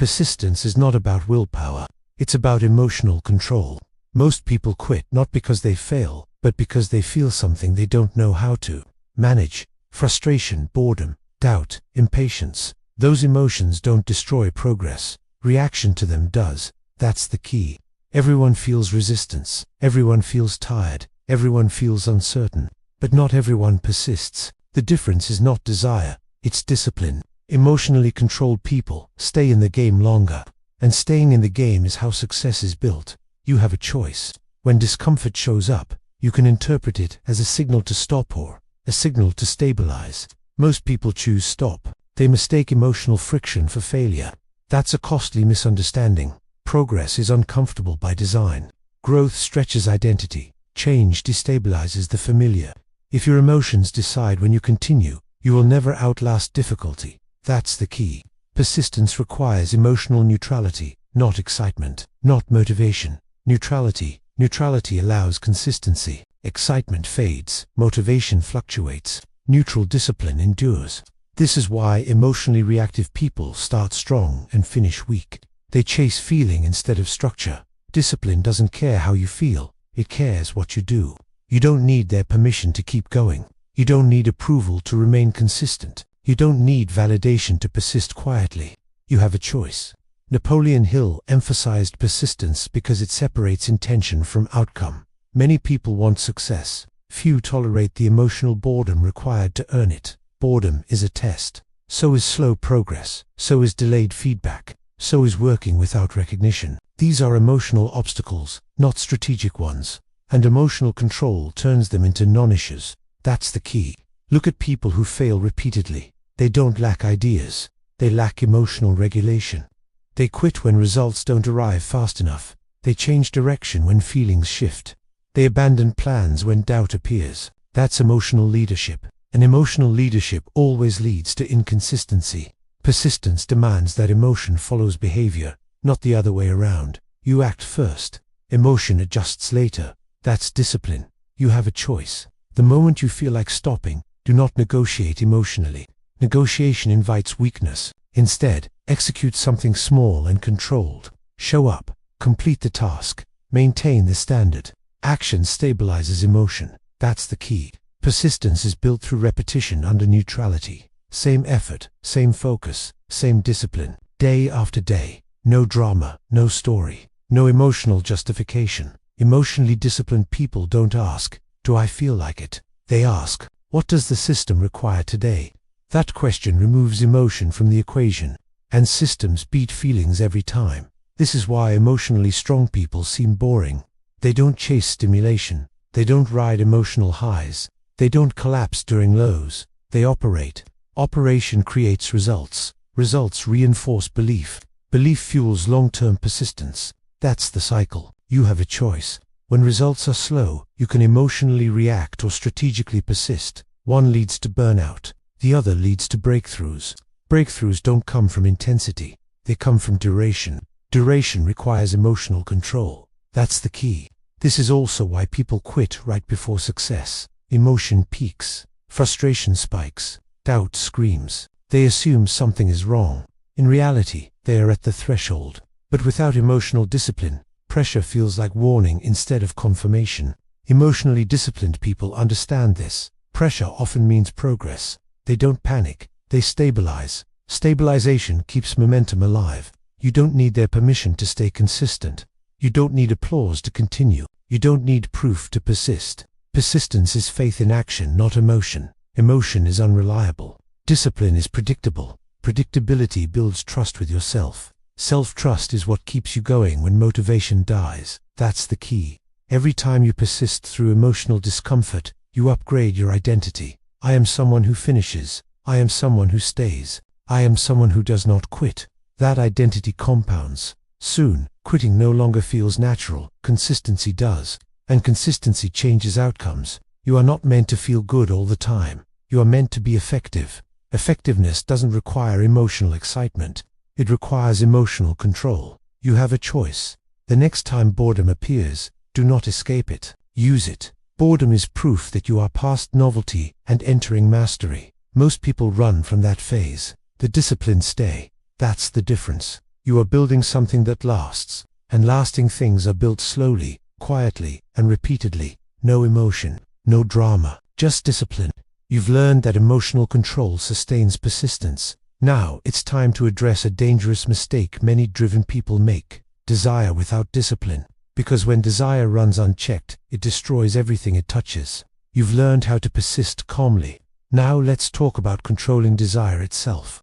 Persistence is not about willpower. It's about emotional control. Most people quit not because they fail, but because they feel something they don't know how to manage. Frustration, boredom, doubt, impatience. Those emotions don't destroy progress. Reaction to them does. That's the key. Everyone feels resistance. Everyone feels tired. Everyone feels uncertain. But not everyone persists. The difference is not desire, it's discipline. Emotionally controlled people stay in the game longer. And staying in the game is how success is built. You have a choice. When discomfort shows up, you can interpret it as a signal to stop or a signal to stabilize. Most people choose stop. They mistake emotional friction for failure. That's a costly misunderstanding. Progress is uncomfortable by design. Growth stretches identity. Change destabilizes the familiar. If your emotions decide when you continue, you will never outlast difficulty. That's the key. Persistence requires emotional neutrality, not excitement, not motivation. Neutrality allows consistency. Excitement fades, motivation fluctuates, neutral discipline endures. This is why emotionally reactive people start strong and finish weak. They chase feeling instead of structure. Discipline doesn't care how you feel, it cares what you do. You don't need their permission to keep going. You don't need approval to remain consistent. You don't need validation to persist quietly. You have a choice. Napoleon Hill emphasized persistence because it separates intention from outcome. Many people want success. Few tolerate the emotional boredom required to earn it. Boredom is a test. So is slow progress. So is delayed feedback. So is working without recognition. These are emotional obstacles, not strategic ones. And emotional control turns them into non-issues. That's the key. Look at people who fail repeatedly. They don't lack ideas. They lack emotional regulation. They quit when results don't arrive fast enough. They change direction when feelings shift. They abandon plans when doubt appears. That's emotional leadership. And emotional leadership always leads to inconsistency. Persistence demands that emotion follows behavior, not the other way around. You act first. Emotion adjusts later. That's discipline. You have a choice. The moment you feel like stopping, do not negotiate emotionally. Negotiation invites weakness. Instead, execute something small and controlled. Show up. Complete the task. Maintain the standard. Action stabilizes emotion. That's the key. Persistence is built through repetition under neutrality. Same effort, same focus, same discipline. Day after day. No drama, no story, no emotional justification. Emotionally disciplined people don't ask, "Do I feel like it?" They ask, "What does the system require today?" That question removes emotion from the equation, and systems beat feelings every time. This is why emotionally strong people seem boring. They don't chase stimulation. They don't ride emotional highs. They don't collapse during lows. They operate. Operation creates results. Results reinforce belief. Belief fuels long-term persistence. That's the cycle. You have a choice. When results are slow, you can emotionally react or strategically persist. One leads to burnout. The other leads to breakthroughs. Breakthroughs don't come from intensity. They come from duration. Duration requires emotional control. That's the key. This is also why people quit right before success. Emotion peaks. Frustration spikes. Doubt screams. They assume something is wrong. In reality, they are at the threshold. But without emotional discipline, pressure feels like warning instead of confirmation. Emotionally disciplined people understand this. Pressure often means progress. They don't panic. They stabilize. Stabilization keeps momentum alive. You don't need their permission to stay consistent. You don't need applause to continue. You don't need proof to persist. Persistence is faith in action, not emotion. Emotion is unreliable. Discipline is predictable. Predictability builds trust with yourself. Self-trust is what keeps you going when motivation dies. That's the key. Every time you persist through emotional discomfort, you upgrade your identity. I am someone who finishes. I am someone who stays. I am someone who does not quit. That identity compounds. Soon, quitting no longer feels natural. Consistency does. And consistency changes outcomes. You are not meant to feel good all the time. You are meant to be effective. Effectiveness doesn't require emotional excitement. It requires emotional control. You have a choice. The next time boredom appears, do not escape it. Use it. Boredom is proof that you are past novelty and entering mastery. Most people run from that phase. The disciplined stay. That's the difference. You are building something that lasts, and lasting things are built slowly, quietly, and repeatedly. No emotion, no drama, just discipline. You've learned that emotional control sustains persistence. Now, it's time to address a dangerous mistake many driven people make: desire without discipline. Because when desire runs unchecked, it destroys everything it touches. You've learned how to persist calmly. Now let's talk about controlling desire itself.